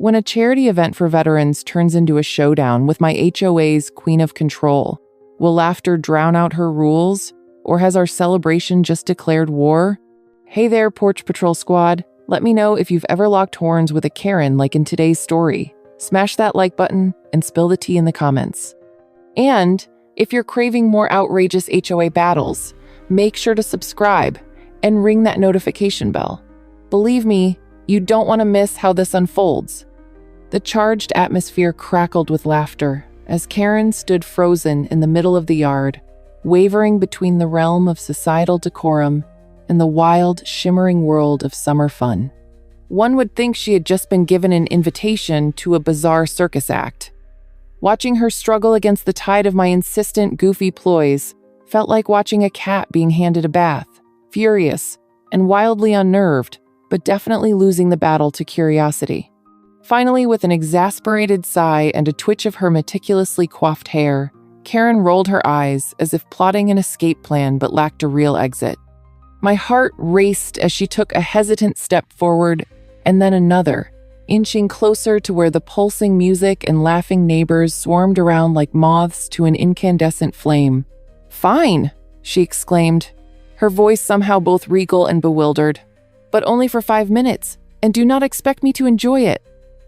When a charity event for veterans turns into a showdown with my HOA's queen of control, will laughter drown out her rules, or has our celebration just declared war? Hey there, Porch Patrol Squad. Let me know if you've ever locked horns with a Karen like in today's story. Smash that like button and spill the tea in the comments. And if you're craving more outrageous HOA battles, make sure to subscribe and ring that notification bell. Believe me, you don't want to miss how this unfolds. The charged atmosphere crackled with laughter as Karen stood frozen in the middle of the yard, wavering between the realm of societal decorum and the wild, shimmering world of summer fun. One would think she had just been given an invitation to a bizarre circus act. Watching her struggle against the tide of my insistent, goofy ploys felt like watching a cat being handed a bath, furious and wildly unnerved, but definitely losing the battle to curiosity. Finally, with an exasperated sigh and a twitch of her meticulously coiffed hair, Karen rolled her eyes as if plotting an escape plan but lacked a real exit. My heart raced as she took a hesitant step forward and then another, inching closer to where the pulsing music and laughing neighbors swarmed around like moths to an incandescent flame. "Fine," she exclaimed, her voice somehow both regal and bewildered. "But only for 5 minutes, and do not expect me to enjoy it."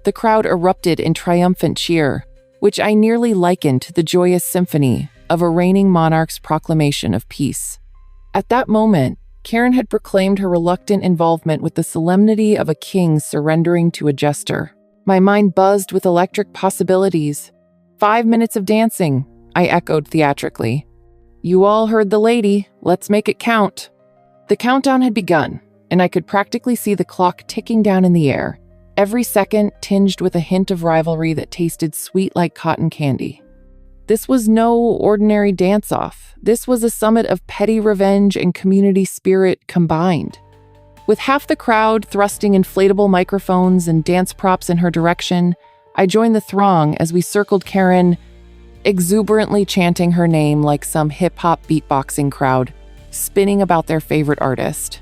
The crowd erupted in triumphant cheer, which I nearly likened to the joyous symphony of a reigning monarch's proclamation of peace. At that moment, Karen had proclaimed her reluctant involvement with the solemnity of a king surrendering to a jester. My mind buzzed with electric possibilities. 5 minutes of dancing, I echoed theatrically. You all heard the lady, let's make it count. The countdown had begun, and I could practically see the clock ticking down in the air, every second tinged with a hint of rivalry that tasted sweet like cotton candy. This was no ordinary dance-off. This was a summit of petty revenge and community spirit combined. With half the crowd thrusting inflatable microphones and dance props in her direction, I joined the throng as we circled Karen, exuberantly chanting her name like some hip-hop beatboxing crowd, spinning about their favorite artist.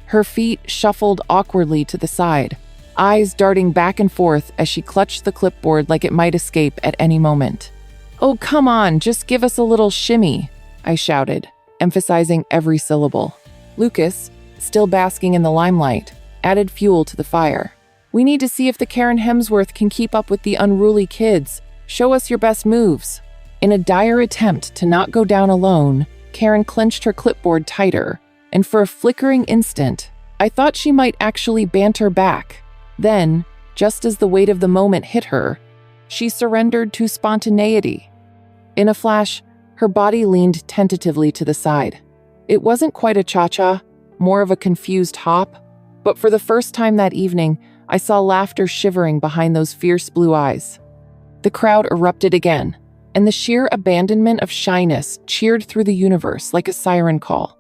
Her feet shuffled awkwardly to the side, eyes darting back and forth as she clutched the clipboard like it might escape at any moment. "Oh, come on, just give us a little shimmy," I shouted, emphasizing every syllable. Lucas, still basking in the limelight, added fuel to the fire. "We need to see if the Karen Hemsworth can keep up with the unruly kids. Show us your best moves." In a dire attempt to not go down alone, Karen clenched her clipboard tighter, and for a flickering instant, I thought she might actually banter back. Then, just as the weight of the moment hit her, she surrendered to spontaneity. In a flash, her body leaned tentatively to the side. It wasn't quite a cha-cha, more of a confused hop, but for the first time that evening, I saw laughter shivering behind those fierce blue eyes. The crowd erupted again, and the sheer abandonment of shyness cheered through the universe like a siren call.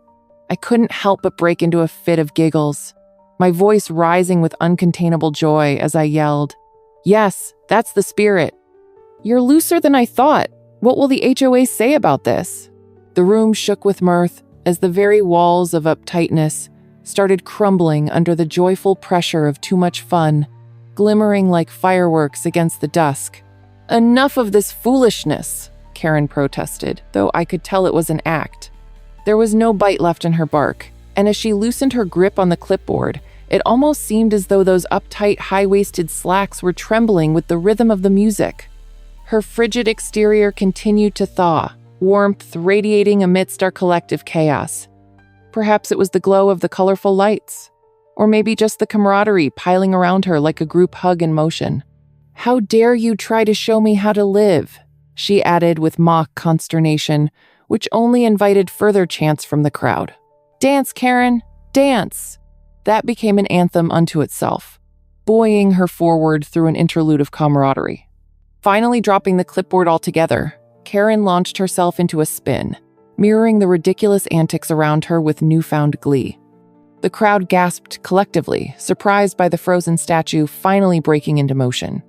I couldn't help but break into a fit of giggles, my voice rising with uncontainable joy as I yelled, "Yes, that's the spirit." "You're looser than I thought. What will the HOA say about this?" The room shook with mirth as the very walls of uptightness started crumbling under the joyful pressure of too much fun, glimmering like fireworks against the dusk. "Enough of this foolishness," Karen protested, though I could tell it was an act. There was no bite left in her bark, and as she loosened her grip on the clipboard, it almost seemed as though those uptight, high-waisted slacks were trembling with the rhythm of the music. Her frigid exterior continued to thaw, warmth radiating amidst our collective chaos. Perhaps it was the glow of the colorful lights, or maybe just the camaraderie piling around her like a group hug in motion. "How dare you try to show me how to live?" she added with mock consternation, which only invited further chants from the crowd. "Dance, Karen, dance!" That became an anthem unto itself, buoying her forward through an interlude of camaraderie. Finally dropping the clipboard altogether, Karen launched herself into a spin, mirroring the ridiculous antics around her with newfound glee. The crowd gasped collectively, surprised by the frozen statue finally breaking into motion.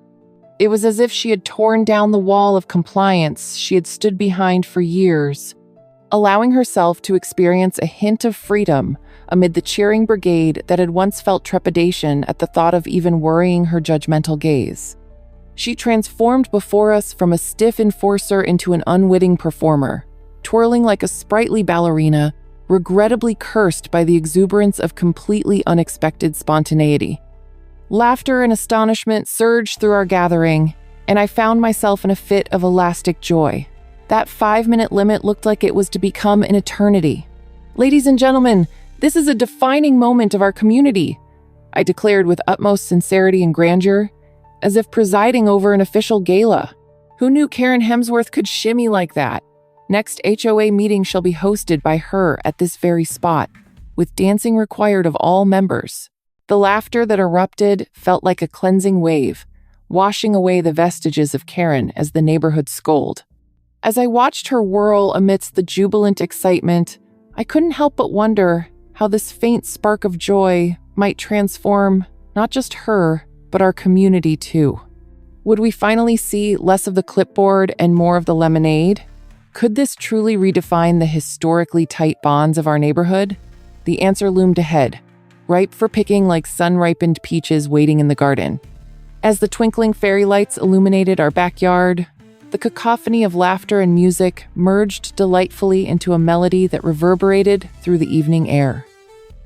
It was as if she had torn down the wall of compliance she had stood behind for years. allowing herself to experience a hint of freedom amid the cheering brigade that had once felt trepidation at the thought of even worrying her judgmental gaze. She transformed before us from a stiff enforcer into an unwitting performer, twirling like a sprightly ballerina, regrettably cursed by the exuberance of completely unexpected spontaneity. Laughter and astonishment surged through our gathering, and I found myself in a fit of elastic joy. That 5-minute limit looked like it was to become an eternity. "Ladies and gentlemen, this is a defining moment of our community," I declared with utmost sincerity and grandeur, as if presiding over an official gala. Who knew Karen Hemsworth could shimmy like that? Next HOA meeting shall be hosted by her at this very spot, with dancing required of all members. The laughter that erupted felt like a cleansing wave, washing away the vestiges of Karen as the neighborhood scolded. As I watched her whirl amidst the jubilant excitement, I couldn't help but wonder how this faint spark of joy might transform not just her, but our community too. Would we finally see less of the clipboard and more of the lemonade? Could this truly redefine the historically tight bonds of our neighborhood? The answer loomed ahead, ripe for picking like sun-ripened peaches waiting in the garden. As the twinkling fairy lights illuminated our backyard, the cacophony of laughter and music merged delightfully into a melody that reverberated through the evening air.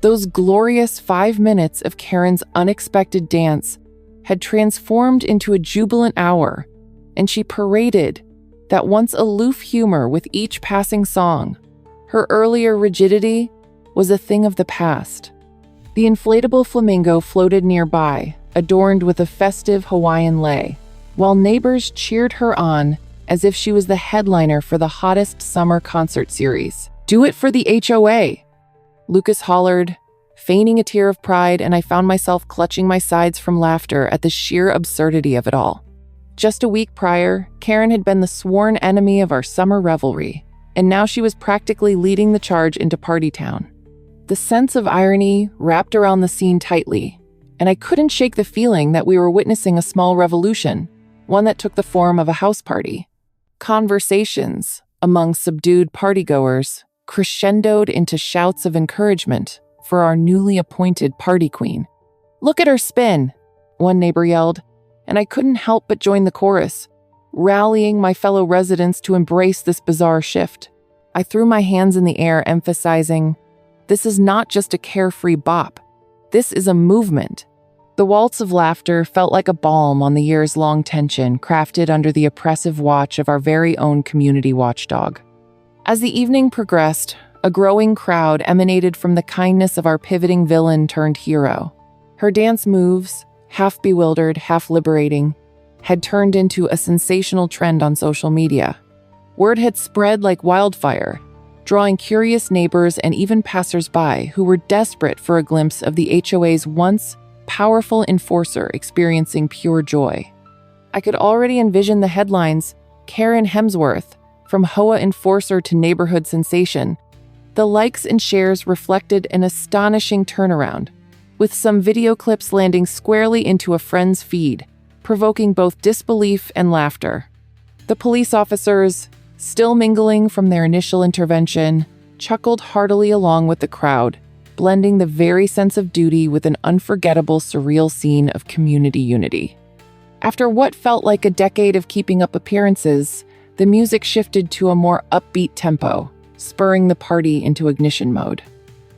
Those glorious 5 minutes of Karen's unexpected dance had transformed into a jubilant hour, and she paraded that once aloof humor with each passing song. Her earlier rigidity was a thing of the past. The inflatable flamingo floated nearby, adorned with a festive Hawaiian lei, while neighbors cheered her on as if she was the headliner for the hottest summer concert series. "Do it for the HOA!" Lucas hollered, feigning a tear of pride, and I found myself clutching my sides from laughter at the sheer absurdity of it all. Just a week prior, Karen had been the sworn enemy of our summer revelry, and now she was practically leading the charge into Party Town. The sense of irony wrapped around the scene tightly, and I couldn't shake the feeling that we were witnessing a small revolution, one that took the form of a house party. Conversations among subdued partygoers crescendoed into shouts of encouragement for our newly appointed party queen. "Look at her spin," one neighbor yelled, and I couldn't help but join the chorus, rallying my fellow residents to embrace this bizarre shift. I threw my hands in the air, emphasizing, "This is not just a carefree bop. This is a movement." The waltz of laughter felt like a balm on the years-long tension crafted under the oppressive watch of our very own community watchdog. As the evening progressed, a growing crowd emanated from the kindness of our pivoting villain turned hero. Her dance moves, half bewildered, half liberating, had turned into a sensational trend on social media. Word had spread like wildfire, drawing curious neighbors and even passers-by who were desperate for a glimpse of the HOA's once powerful enforcer experiencing pure joy. I could already envision the headlines, "Karen Hemsworth, from HOA enforcer to neighborhood sensation." The likes and shares reflected an astonishing turnaround, with some video clips landing squarely into a friend's feed, provoking both disbelief and laughter. The police officers, still mingling from their initial intervention, chuckled heartily along with the crowd, blending the very sense of duty with an unforgettable, surreal scene of community unity. After what felt like a decade of keeping up appearances, the music shifted to a more upbeat tempo, spurring the party into ignition mode.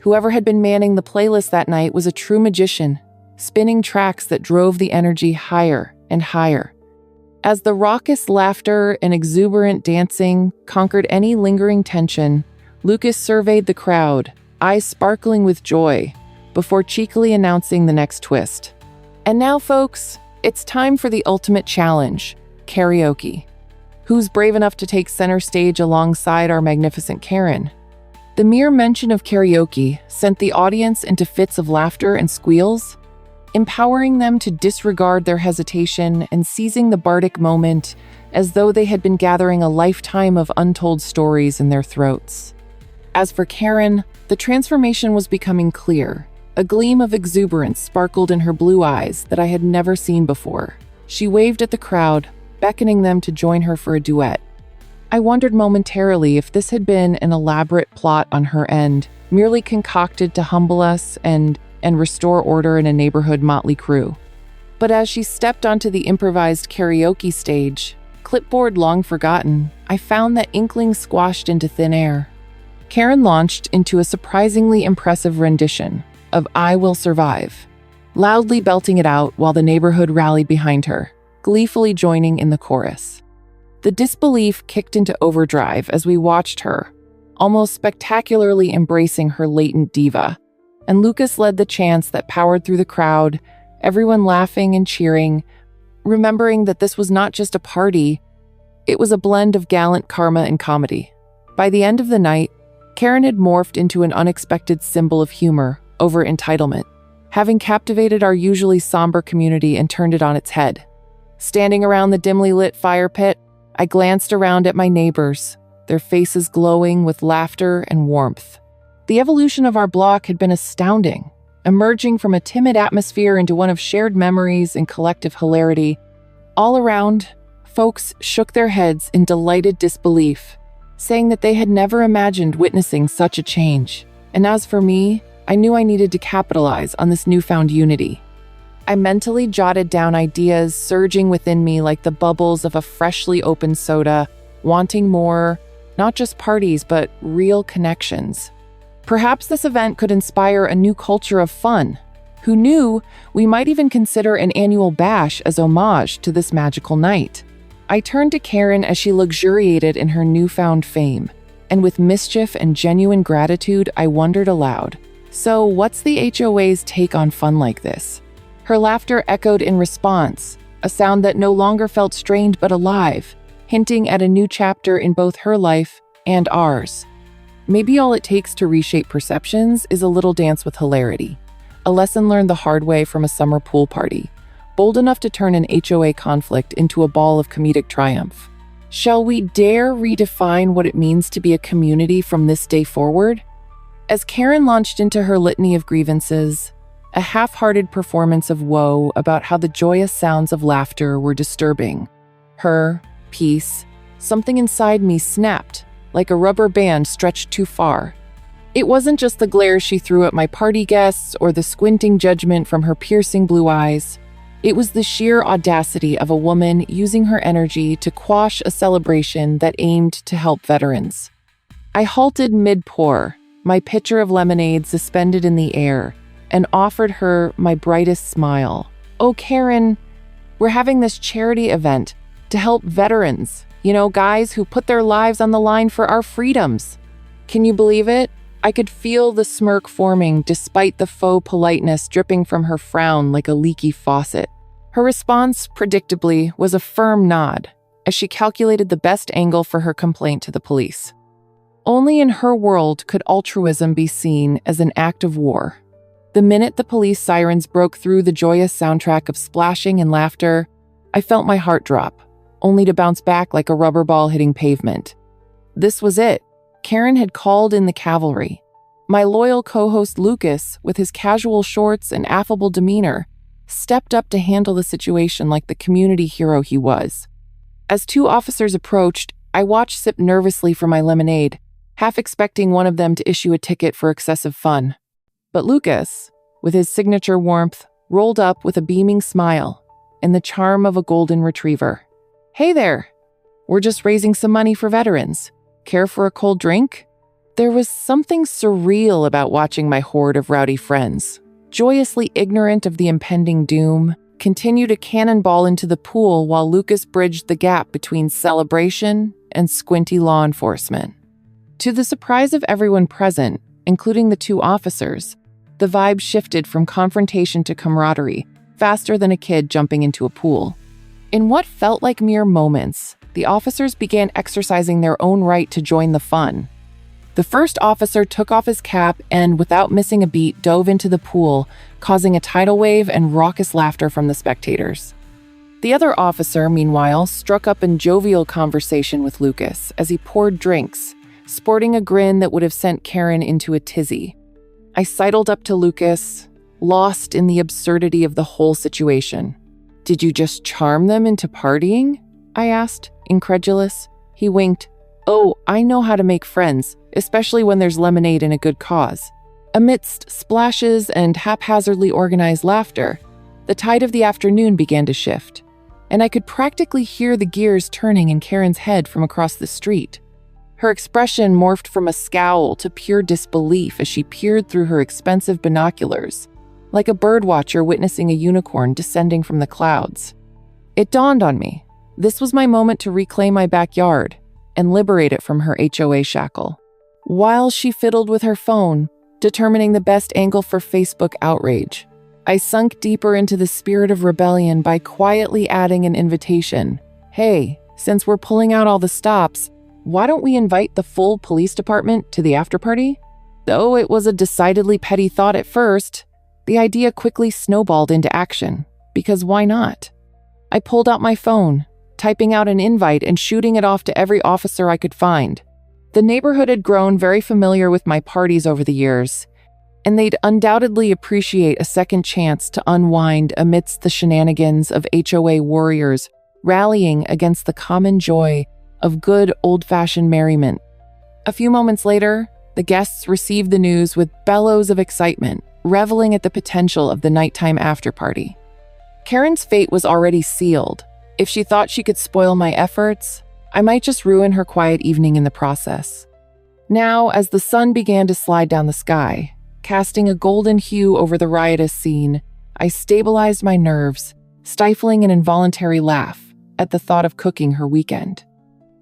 Whoever had been manning the playlist that night was a true magician, spinning tracks that drove the energy higher and higher. As the raucous laughter and exuberant dancing conquered any lingering tension, Lucas surveyed the crowd, eyes sparkling with joy, before cheekily announcing the next twist. "And now, folks, it's time for the ultimate challenge, karaoke. Who's brave enough to take center stage alongside our magnificent Karen?" The mere mention of karaoke sent the audience into fits of laughter and squeals, empowering them to disregard their hesitation and seizing the bardic moment as though they had been gathering a lifetime of untold stories in their throats. As for Karen, the transformation was becoming clear. A gleam of exuberance sparkled in her blue eyes that I had never seen before. She waved at the crowd, beckoning them to join her for a duet. I wondered momentarily if this had been an elaborate plot on her end, merely concocted to humble us and restore order in a neighborhood motley crew. But as she stepped onto the improvised karaoke stage, clipboard long forgotten, I found that inkling squashed into thin air. Karen launched into a surprisingly impressive rendition of "I Will Survive," loudly belting it out while the neighborhood rallied behind her, gleefully joining in the chorus. The disbelief kicked into overdrive as we watched her, almost spectacularly embracing her latent diva, and Lucas led the chants that powered through the crowd, everyone laughing and cheering, remembering that this was not just a party, it was a blend of gallant karma and comedy. By the end of the night, Karen had morphed into an unexpected symbol of humor over entitlement, having captivated our usually somber community and turned it on its head. Standing around the dimly lit fire pit, I glanced around at my neighbors, their faces glowing with laughter and warmth. The evolution of our block had been astounding, emerging from a timid atmosphere into one of shared memories and collective hilarity. All around, folks shook their heads in delighted disbelief, saying that they had never imagined witnessing such a change. And as for me, I knew I needed to capitalize on this newfound unity. I mentally jotted down ideas surging within me like the bubbles of a freshly opened soda, wanting more, not just parties, but real connections. Perhaps this event could inspire a new culture of fun. Who knew, we might even consider an annual bash as homage to this magical night. I turned to Karen as she luxuriated in her newfound fame, and with mischief and genuine gratitude, I wondered aloud, "So what's the HOA's take on fun like this?" Her laughter echoed in response, a sound that no longer felt strained but alive, hinting at a new chapter in both her life and ours. Maybe all it takes to reshape perceptions is a little dance with hilarity, a lesson learned the hard way from a summer pool party, bold enough to turn an HOA conflict into a ball of comedic triumph. Shall we dare redefine what it means to be a community from this day forward? As Karen launched into her litany of grievances, a half-hearted performance of woe about how the joyous sounds of laughter were disturbing her peace, something inside me snapped, like a rubber band stretched too far. It wasn't just the glare she threw at my party guests or the squinting judgment from her piercing blue eyes. It was the sheer audacity of a woman using her energy to quash a celebration that aimed to help veterans. I halted mid-pour, my pitcher of lemonade suspended in the air, and offered her my brightest smile. "Oh, Karen, we're having this charity event to help veterans, guys who put their lives on the line for our freedoms." Can you believe it? I could feel the smirk forming despite the faux politeness dripping from her frown like a leaky faucet. Her response, predictably, was a firm nod as she calculated the best angle for her complaint to the police. Only in her world could altruism be seen as an act of war. The minute the police sirens broke through the joyous soundtrack of splashing and laughter, I felt my heart drop, only to bounce back like a rubber ball hitting pavement. This was it. Karen had called in the cavalry. My loyal co-host Lucas, with his casual shorts and affable demeanor, stepped up to handle the situation like the community hero he was. As two officers approached, I watched sip nervously for my lemonade, half expecting one of them to issue a ticket for excessive fun. But Lucas, with his signature warmth, rolled up with a beaming smile and the charm of a golden retriever. "Hey there! We're just raising some money for veterans. Care for a cold drink?" There was something surreal about watching my horde of rowdy friends, joyously ignorant of the impending doom, continue to cannonball into the pool while Lucas bridged the gap between celebration and squinty law enforcement. To the surprise of everyone present, including the two officers, the vibe shifted from confrontation to camaraderie, faster than a kid jumping into a pool. In what felt like mere moments, the officers began exercising their own right to join the fun. The first officer took off his cap and, without missing a beat, dove into the pool, causing a tidal wave and raucous laughter from the spectators. The other officer, meanwhile, struck up in jovial conversation with Lucas as he poured drinks, sporting a grin that would have sent Karen into a tizzy. I sidled up to Lucas, lost in the absurdity of the whole situation. "Did you just charm them into partying?" I asked, incredulous. He winked, Oh, I know how to make friends, especially when there's lemonade and a good cause. Amidst splashes and haphazardly organized laughter, the tide of the afternoon began to shift, and I could practically hear the gears turning in Karen's head from across the street. Her expression morphed from a scowl to pure disbelief as she peered through her expensive binoculars, like a birdwatcher witnessing a unicorn descending from the clouds. It dawned on me. This was my moment to reclaim my backyard and liberate it from her HOA shackle. While she fiddled with her phone, determining the best angle for Facebook outrage, I sunk deeper into the spirit of rebellion by quietly adding an invitation. Hey, since we're pulling out all the stops, why don't we invite the full police department to the afterparty? Though it was a decidedly petty thought at first, the idea quickly snowballed into action, because why not? I pulled out my phone, typing out an invite and shooting it off to every officer I could find. The neighborhood had grown very familiar with my parties over the years, and they'd undoubtedly appreciate a second chance to unwind amidst the shenanigans of HOA warriors rallying against the common joy of good old-fashioned merriment. A few moments later, the guests received the news with bellows of excitement, reveling at the potential of the nighttime afterparty. Karen's fate was already sealed. If she thought she could spoil my efforts, I might just ruin her quiet evening in the process. Now, as the sun began to slide down the sky, casting a golden hue over the riotous scene, I stabilized my nerves, stifling an involuntary laugh at the thought of cooking her weekend.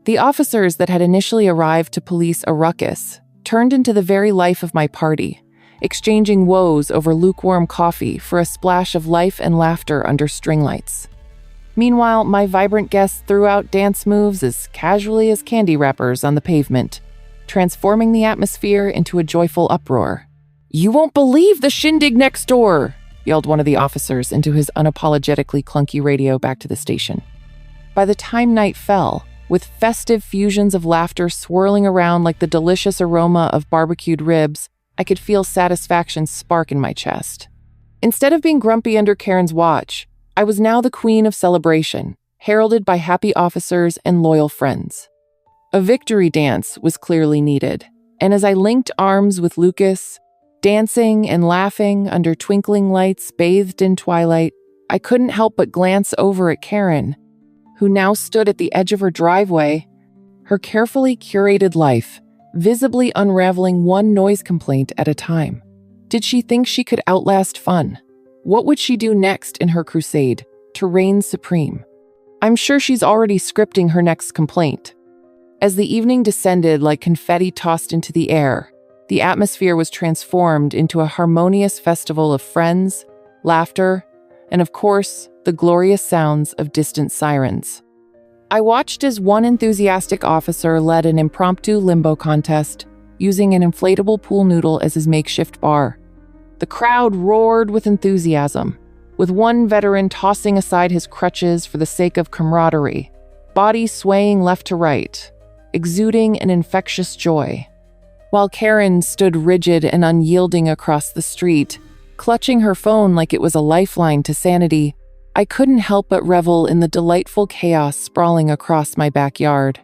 The officers that had initially arrived to police a ruckus turned into the very life of my party, exchanging woes over lukewarm coffee for a splash of life and laughter under string lights. Meanwhile, my vibrant guests threw out dance moves as casually as candy wrappers on the pavement, transforming the atmosphere into a joyful uproar. "You won't believe the shindig next door!" yelled one of the officers into his unapologetically clunky radio back to the station. By the time night fell, with festive fusions of laughter swirling around like the delicious aroma of barbecued ribs, I could feel satisfaction spark in my chest. Instead of being grumpy under Karen's watch, I was now the queen of celebration, heralded by happy officers and loyal friends. A victory dance was clearly needed, and as I linked arms with Lucas, dancing and laughing under twinkling lights bathed in twilight, I couldn't help but glance over at Karen, who now stood at the edge of her driveway, her carefully curated life visibly unraveling one noise complaint at a time. Did she think she could outlast fun? What would she do next in her crusade to reign supreme? I'm sure she's already scripting her next complaint. As the evening descended like confetti tossed into the air, the atmosphere was transformed into a harmonious festival of friends, laughter, and of course, the glorious sounds of distant sirens. I watched as one enthusiastic officer led an impromptu limbo contest, using an inflatable pool noodle as his makeshift bar. The crowd roared with enthusiasm, with one veteran tossing aside his crutches for the sake of camaraderie, body swaying left to right, exuding an infectious joy. While Karen stood rigid and unyielding across the street, clutching her phone like it was a lifeline to sanity, I couldn't help but revel in the delightful chaos sprawling across my backyard.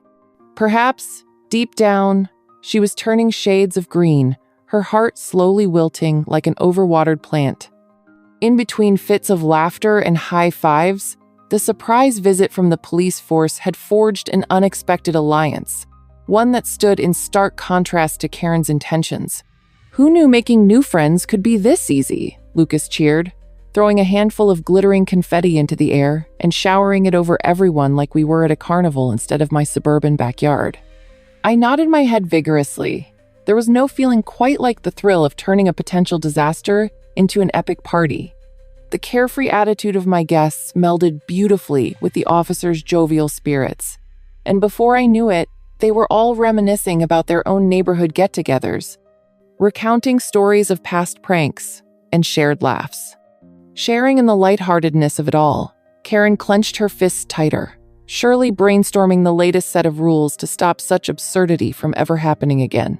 Perhaps, deep down, she was turning shades of green, her heart slowly wilting like an overwatered plant. In between fits of laughter and high fives, the surprise visit from the police force had forged an unexpected alliance, one that stood in stark contrast to Karen's intentions. "Who knew making new friends could be this easy?" Lucas cheered, throwing a handful of glittering confetti into the air and showering it over everyone like we were at a carnival instead of my suburban backyard. I nodded my head vigorously. There was no feeling quite like the thrill of turning a potential disaster into an epic party. The carefree attitude of my guests melded beautifully with the officers' jovial spirits, and before I knew it, they were all reminiscing about their own neighborhood get-togethers, recounting stories of past pranks and shared laughs. Sharing in the lightheartedness of it all, Karen clenched her fists tighter, surely brainstorming the latest set of rules to stop such absurdity from ever happening again.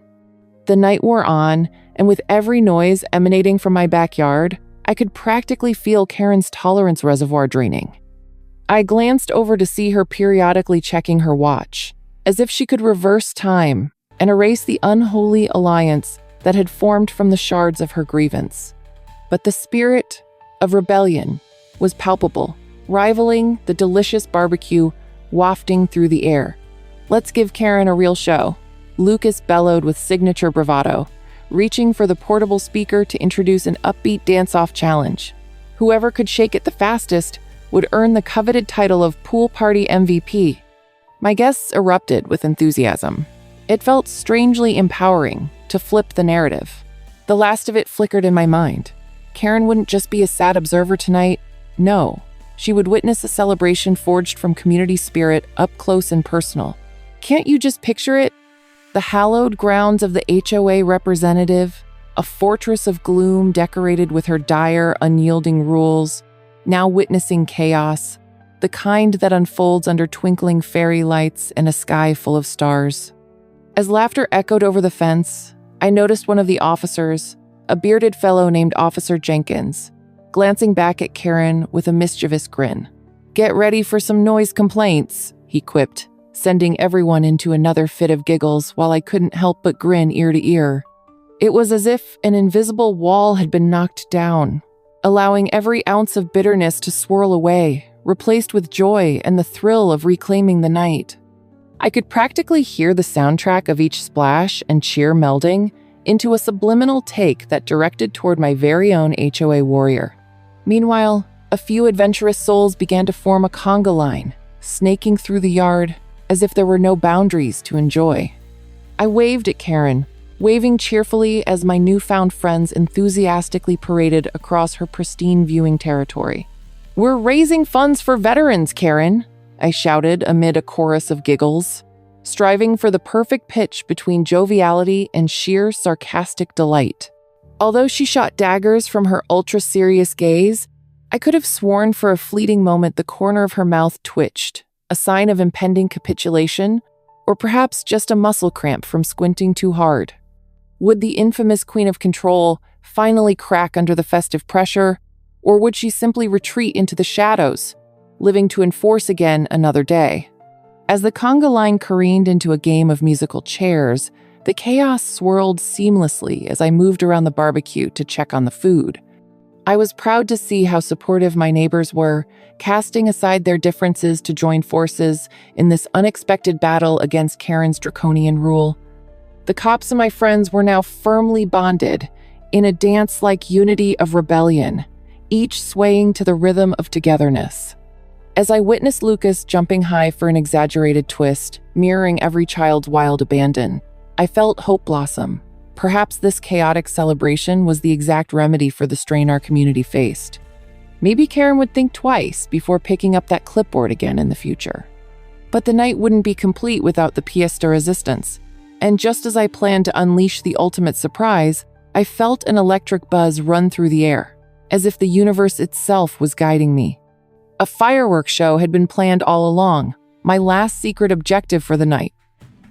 The night wore on, and with every noise emanating from my backyard, I could practically feel Karen's tolerance reservoir draining. I glanced over to see her periodically checking her watch, as if she could reverse time and erase the unholy alliance that had formed from the shards of her grievance. But the spirit of rebellion was palpable, rivaling the delicious barbecue wafting through the air. "Let's give Karen a real show," Lucas bellowed with signature bravado, reaching for the portable speaker to introduce an upbeat dance-off challenge. Whoever could shake it the fastest would earn the coveted title of Pool Party MVP. My guests erupted with enthusiasm. It felt strangely empowering to flip the narrative. The last of it flickered in my mind. Karen wouldn't just be a sad observer tonight. No, she would witness a celebration forged from community spirit up close and personal. Can't you just picture it? The hallowed grounds of the HOA representative, a fortress of gloom decorated with her dire, unyielding rules, now witnessing chaos, the kind that unfolds under twinkling fairy lights and a sky full of stars. As laughter echoed over the fence, I noticed one of the officers, a bearded fellow named Officer Jenkins, glancing back at Karen with a mischievous grin. "Get ready for some noise complaints," he quipped, sending everyone into another fit of giggles while I couldn't help but grin ear to ear. It was as if an invisible wall had been knocked down, allowing every ounce of bitterness to swirl away, replaced with joy and the thrill of reclaiming the night. I could practically hear the soundtrack of each splash and cheer melding into a subliminal take that directed toward my very own HOA warrior. Meanwhile, a few adventurous souls began to form a conga line, snaking through the yard as if there were no boundaries to enjoy. I waved at Karen, waving cheerfully as my newfound friends enthusiastically paraded across her pristine viewing territory. "We're raising funds for veterans, Karen," I shouted amid a chorus of giggles, striving for the perfect pitch between joviality and sheer sarcastic delight. Although she shot daggers from her ultra-serious gaze, I could have sworn for a fleeting moment the corner of her mouth twitched, a sign of impending capitulation, or perhaps just a muscle cramp from squinting too hard. Would the infamous Queen of Control finally crack under the festive pressure, or would she simply retreat into the shadows, living to enforce again another day? As the conga line careened into a game of musical chairs, the chaos swirled seamlessly as I moved around the barbecue to check on the food. I was proud to see how supportive my neighbors were, casting aside their differences to join forces in this unexpected battle against Karen's draconian rule. The cops and my friends were now firmly bonded in a dance-like unity of rebellion, each swaying to the rhythm of togetherness. As I witnessed Lucas jumping high for an exaggerated twist, mirroring every child's wild abandon, I felt hope blossom. Perhaps this chaotic celebration was the exact remedy for the strain our community faced. Maybe Karen would think twice before picking up that clipboard again in the future. But the night wouldn't be complete without the pièce de résistance. And just as I planned to unleash the ultimate surprise, I felt an electric buzz run through the air, as if the universe itself was guiding me. A fireworks show had been planned all along, my last secret objective for the night.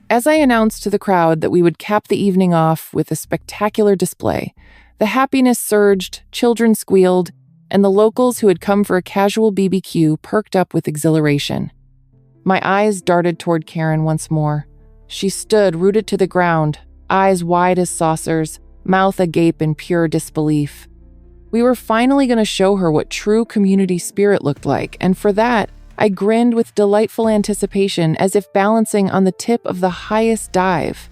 As I announced to the crowd that we would cap the evening off with a spectacular display, the happiness surged, children squealed, and the locals who had come for a casual BBQ perked up with exhilaration. My eyes darted toward Karen once more. She stood rooted to the ground, eyes wide as saucers, mouth agape in pure disbelief. We were finally going to show her what true community spirit looked like, and for that, I grinned with delightful anticipation as if balancing on the tip of the highest dive.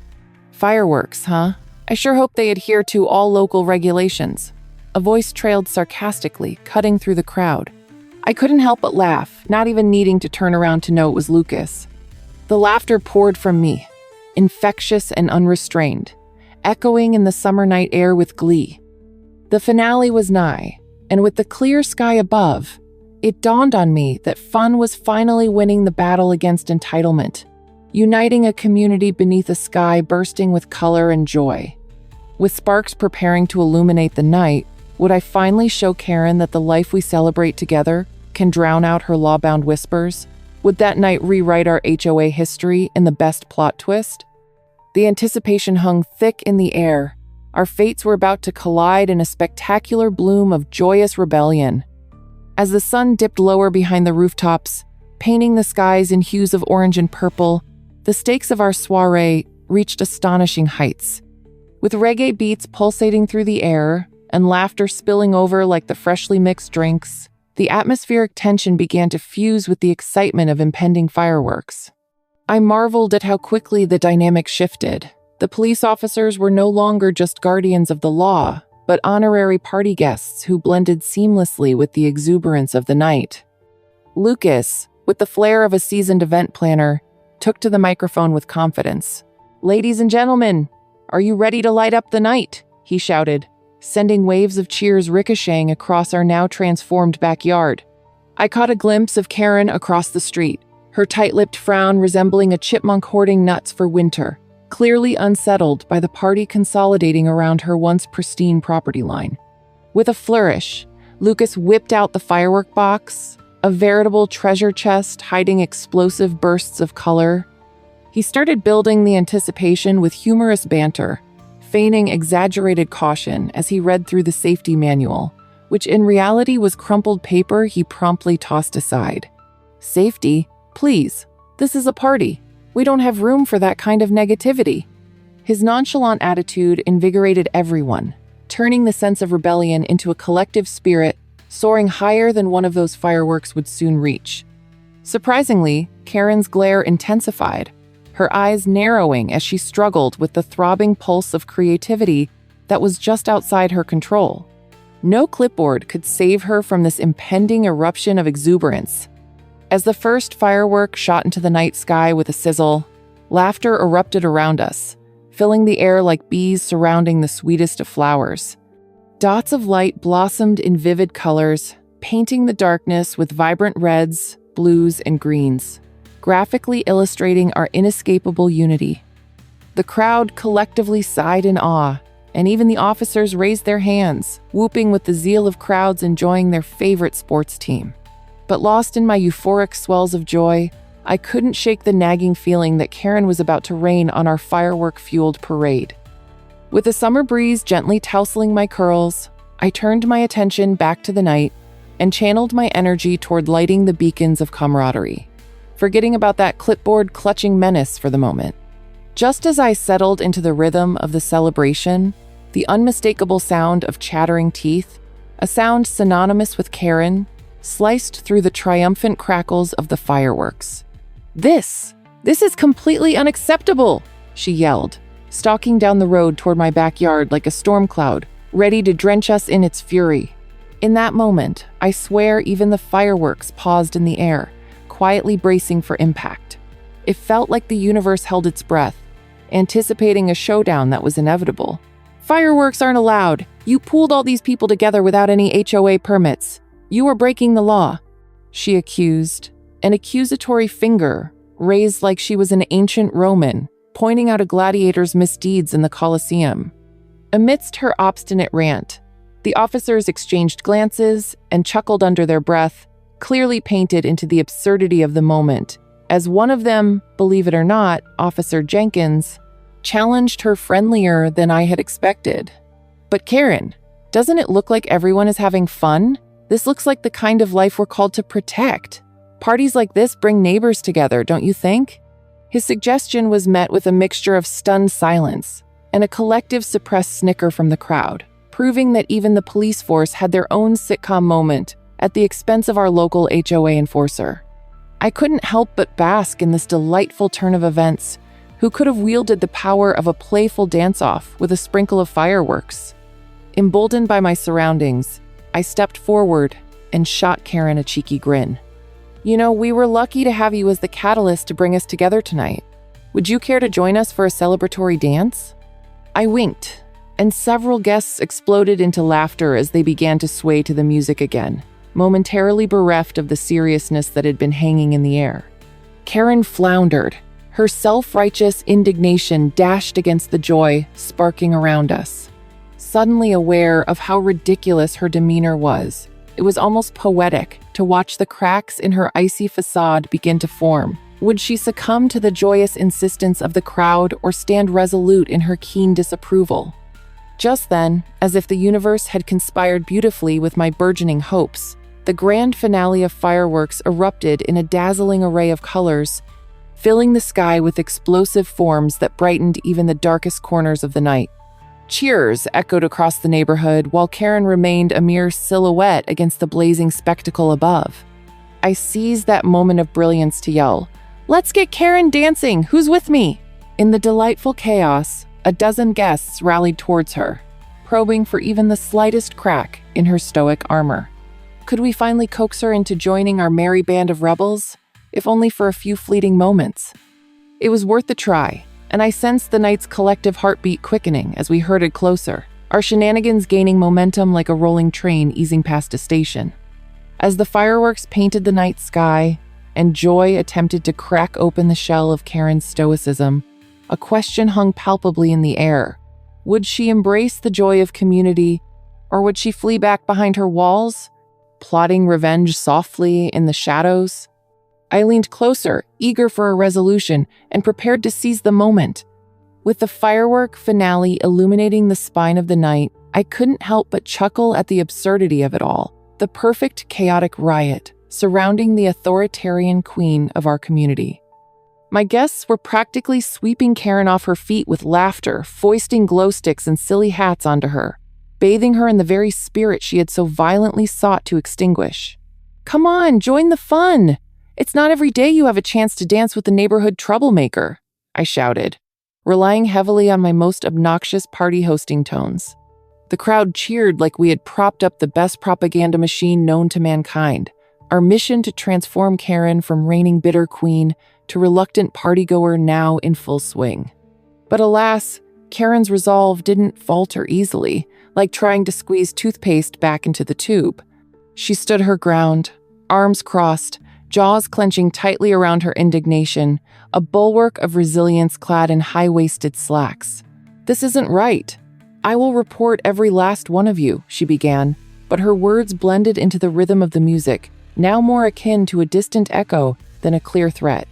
Fireworks, huh? I sure hope they adhere to all local regulations. A voice trailed sarcastically, cutting through the crowd. I couldn't help but laugh, not even needing to turn around to know it was Lucas. The laughter poured from me, infectious and unrestrained, echoing in the summer night air with glee. The finale was nigh, and with the clear sky above, it dawned on me that fun was finally winning the battle against entitlement, uniting a community beneath a sky bursting with color and joy. With sparks preparing to illuminate the night, would I finally show Karen that the life we celebrate together can drown out her law-bound whispers? Would that night rewrite our HOA history in the best plot twist? The anticipation hung thick in the air. Our fates were about to collide in a spectacular bloom of joyous rebellion. As the sun dipped lower behind the rooftops, painting the skies in hues of orange and purple, the stakes of our soiree reached astonishing heights. With reggae beats pulsating through the air and laughter spilling over like the freshly mixed drinks, the atmospheric tension began to fuse with the excitement of impending fireworks. I marveled at how quickly the dynamic shifted. The police officers were no longer just guardians of the law, but honorary party guests who blended seamlessly with the exuberance of the night. Lucas, with the flair of a seasoned event planner, took to the microphone with confidence. "Ladies and gentlemen, are you ready to light up the night?" he shouted, sending waves of cheers ricocheting across our now transformed backyard. I caught a glimpse of Karen across the street, her tight-lipped frown resembling a chipmunk hoarding nuts for winter, clearly unsettled by the party consolidating around her once pristine property line. With a flourish, Lucas whipped out the firework box, a veritable treasure chest hiding explosive bursts of color. He started building the anticipation with humorous banter, feigning exaggerated caution as he read through the safety manual, which in reality was crumpled paper he promptly tossed aside. "Safety? Please. This is a party. We don't have room for that kind of negativity." His nonchalant attitude invigorated everyone, turning the sense of rebellion into a collective spirit soaring higher than one of those fireworks would soon reach. Surprisingly, Karen's glare intensified, her eyes narrowing as she struggled with the throbbing pulse of creativity that was just outside her control. No clipboard could save her from this impending eruption of exuberance. As the first firework shot into the night sky with a sizzle, laughter erupted around us, filling the air like bees surrounding the sweetest of flowers. Dots of light blossomed in vivid colors, painting the darkness with vibrant reds, blues, and greens, graphically illustrating our inescapable unity. The crowd collectively sighed in awe, and even the officers raised their hands, whooping with the zeal of crowds enjoying their favorite sports team. But lost in my euphoric swells of joy, I couldn't shake the nagging feeling that Karen was about to rain on our firework-fueled parade. With the summer breeze gently tousling my curls, I turned my attention back to the night and channeled my energy toward lighting the beacons of camaraderie, forgetting about that clipboard-clutching menace for the moment. Just as I settled into the rhythm of the celebration, the unmistakable sound of chattering teeth, a sound synonymous with Karen, sliced through the triumphant crackles of the fireworks. This is completely unacceptable," she yelled, stalking down the road toward my backyard like a storm cloud, ready to drench us in its fury. In that moment, I swear even the fireworks paused in the air, quietly bracing for impact. It felt like the universe held its breath, anticipating a showdown that was inevitable. "Fireworks aren't allowed. You pooled all these people together without any HOA permits. You are breaking the law," she accused, an accusatory finger raised like she was an ancient Roman, pointing out a gladiator's misdeeds in the Colosseum. Amidst her obstinate rant, the officers exchanged glances and chuckled under their breath, clearly painted into the absurdity of the moment, as one of them, believe it or not, Officer Jenkins, challenged her friendlier than I had expected. "But Karen, doesn't it look like everyone is having fun? This looks like the kind of life we're called to protect. Parties like this bring neighbors together, don't you think?" His suggestion was met with a mixture of stunned silence and a collective suppressed snicker from the crowd, proving that even the police force had their own sitcom moment at the expense of our local HOA enforcer. I couldn't help but bask in this delightful turn of events. Who could have wielded the power of a playful dance-off with a sprinkle of fireworks? Emboldened by my surroundings, I stepped forward and shot Karen a cheeky grin. "You know, we were lucky to have you as the catalyst to bring us together tonight. Would you care to join us for a celebratory dance?" I winked, and several guests exploded into laughter as they began to sway to the music again, momentarily bereft of the seriousness that had been hanging in the air. Karen floundered, her self-righteous indignation dashed against the joy sparking around us. Suddenly aware of how ridiculous her demeanor was, it was almost poetic to watch the cracks in her icy facade begin to form. Would she succumb to the joyous insistence of the crowd or stand resolute in her keen disapproval? Just then, as if the universe had conspired beautifully with my burgeoning hopes, the grand finale of fireworks erupted in a dazzling array of colors, filling the sky with explosive forms that brightened even the darkest corners of the night. Cheers echoed across the neighborhood, while Karen remained a mere silhouette against the blazing spectacle above. I seized that moment of brilliance to yell, "Let's get Karen dancing! Who's with me?" In the delightful chaos, a dozen guests rallied towards her, probing for even the slightest crack in her stoic armor. Could we finally coax her into joining our merry band of rebels, if only for a few fleeting moments? It was worth the try, and I sensed the night's collective heartbeat quickening as we herded closer, our shenanigans gaining momentum like a rolling train easing past a station. As the fireworks painted the night sky, and joy attempted to crack open the shell of Karen's stoicism, a question hung palpably in the air. Would she embrace the joy of community, or would she flee back behind her walls, plotting revenge softly in the shadows? I leaned closer, eager for a resolution, and prepared to seize the moment. With the firework finale illuminating the spine of the night, I couldn't help but chuckle at the absurdity of it all. The perfect chaotic riot surrounding the authoritarian queen of our community. My guests were practically sweeping Karen off her feet with laughter, foisting glow sticks and silly hats onto her, bathing her in the very spirit she had so violently sought to extinguish. "Come on, join the fun! It's not every day you have a chance to dance with the neighborhood troublemaker," I shouted, relying heavily on my most obnoxious party hosting tones. The crowd cheered like we had propped up the best propaganda machine known to mankind, our mission to transform Karen from reigning bitter queen to reluctant partygoer now in full swing. But alas, Karen's resolve didn't falter easily, like trying to squeeze toothpaste back into the tube. She stood her ground, arms crossed, jaws clenching tightly around her indignation, a bulwark of resilience clad in high-waisted slacks. "This isn't right. I will report every last one of you," she began, but her words blended into the rhythm of the music, now more akin to a distant echo than a clear threat.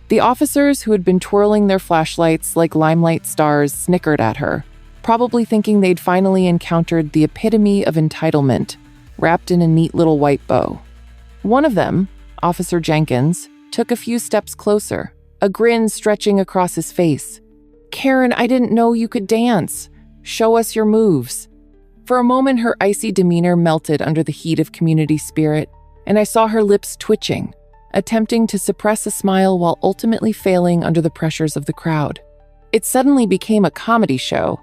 The officers who had been twirling their flashlights like limelight stars snickered at her, probably thinking they'd finally encountered the epitome of entitlement, wrapped in a neat little white bow. One of them, Officer Jenkins, took a few steps closer, a grin stretching across his face. "Karen, I didn't know you could dance. Show us your moves." For a moment, her icy demeanor melted under the heat of community spirit, and I saw her lips twitching, attempting to suppress a smile while ultimately failing under the pressures of the crowd. It suddenly became a comedy show,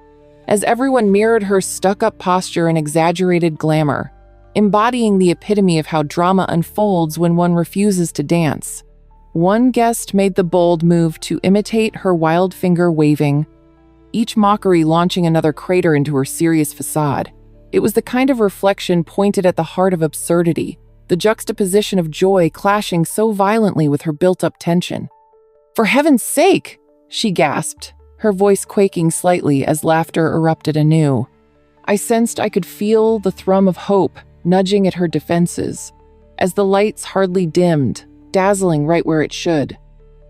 as everyone mirrored her stuck-up posture and exaggerated glamour, embodying the epitome of how drama unfolds when one refuses to dance. One guest made the bold move to imitate her wild finger waving, each mockery launching another crater into her serious facade. It was the kind of reflection pointed at the heart of absurdity, the juxtaposition of joy clashing so violently with her built-up tension. "For heaven's sake!" she gasped, her voice quaking slightly as laughter erupted anew. I sensed I could feel the thrum of hope nudging at her defenses, as the lights hardly dimmed, dazzling right where it should.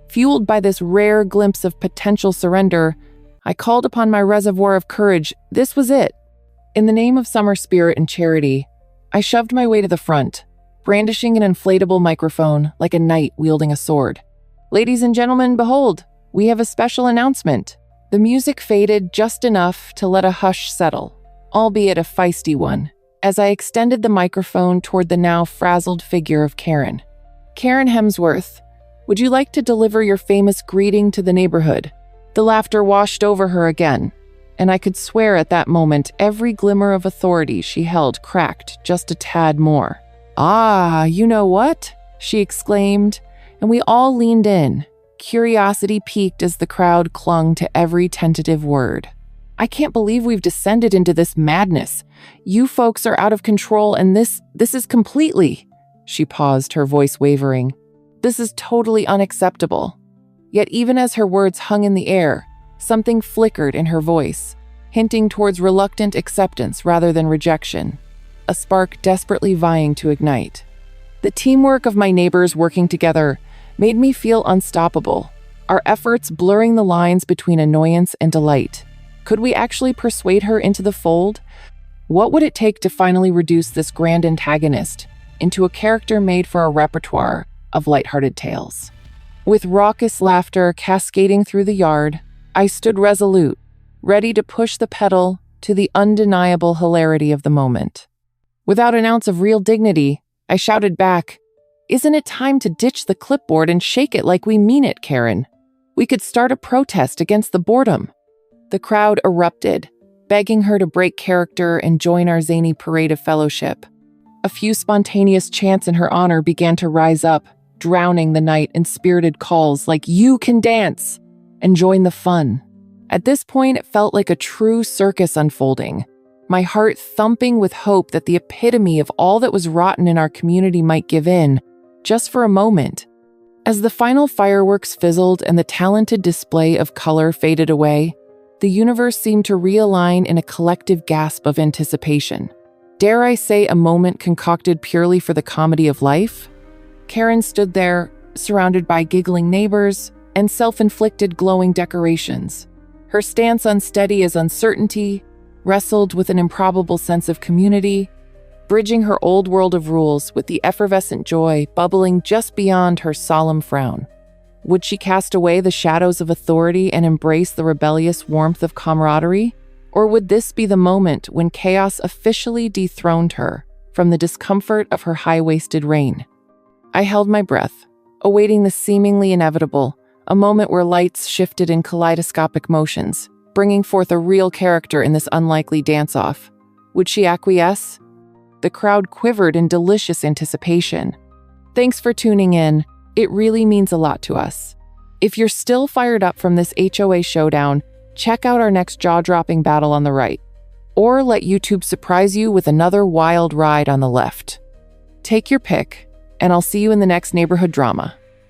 Fueled by this rare glimpse of potential surrender, I called upon my reservoir of courage. This was it. In the name of summer spirit and charity, I shoved my way to the front, brandishing an inflatable microphone like a knight wielding a sword. "Ladies and gentlemen, behold, we have a special announcement." The music faded just enough to let a hush settle, albeit a feisty one, as I extended the microphone toward the now frazzled figure of Karen. "Karen Hemsworth, would you like to deliver your famous greeting to the neighborhood?" The laughter washed over her again, and I could swear at that moment every glimmer of authority she held cracked just a tad more. "Ah, you know what?" she exclaimed, and we all leaned in, curiosity piqued as the crowd clung to every tentative word. "I can't believe we've descended into this madness. You folks are out of control, and this is completely..." She paused, her voice wavering. "This is totally unacceptable." Yet even as her words hung in the air, something flickered in her voice, hinting towards reluctant acceptance rather than rejection, a spark desperately vying to ignite. The teamwork of my neighbors working together made me feel unstoppable, our efforts blurring the lines between annoyance and delight. Could we actually persuade her into the fold? What would it take to finally reduce this grand antagonist into a character made for a repertoire of lighthearted tales? With raucous laughter cascading through the yard, I stood resolute, ready to push the pedal to the undeniable hilarity of the moment. Without an ounce of real dignity, I shouted back, "Isn't it time to ditch the clipboard and shake it like we mean it, Karen? We could start a protest against the boredom." The crowd erupted, begging her to break character and join our zany parade of fellowship. A few spontaneous chants in her honor began to rise up, drowning the night in spirited calls like, "You can dance!" and join the fun. At this point, it felt like a true circus unfolding, my heart thumping with hope that the epitome of all that was rotten in our community might give in, just for a moment. As the final fireworks fizzled and the talented display of color faded away, the universe seemed to realign in a collective gasp of anticipation. Dare I say a moment concocted purely for the comedy of life? Karen stood there, surrounded by giggling neighbors and self-inflicted glowing decorations. Her stance unsteady as uncertainty, wrestled with an improbable sense of community, bridging her old world of rules with the effervescent joy bubbling just beyond her solemn frown. Would she cast away the shadows of authority and embrace the rebellious warmth of camaraderie? Or would this be the moment when chaos officially dethroned her from the discomfort of her high-waisted reign? I held my breath, awaiting the seemingly inevitable, a moment where lights shifted in kaleidoscopic motions, bringing forth a real character in this unlikely dance-off. Would she acquiesce? The crowd quivered in delicious anticipation. Thanks for tuning in. It really means a lot to us. If you're still fired up from this HOA showdown, check out our next jaw-dropping battle on the right. Or let YouTube surprise you with another wild ride on the left. Take your pick, and I'll see you in the next neighborhood drama.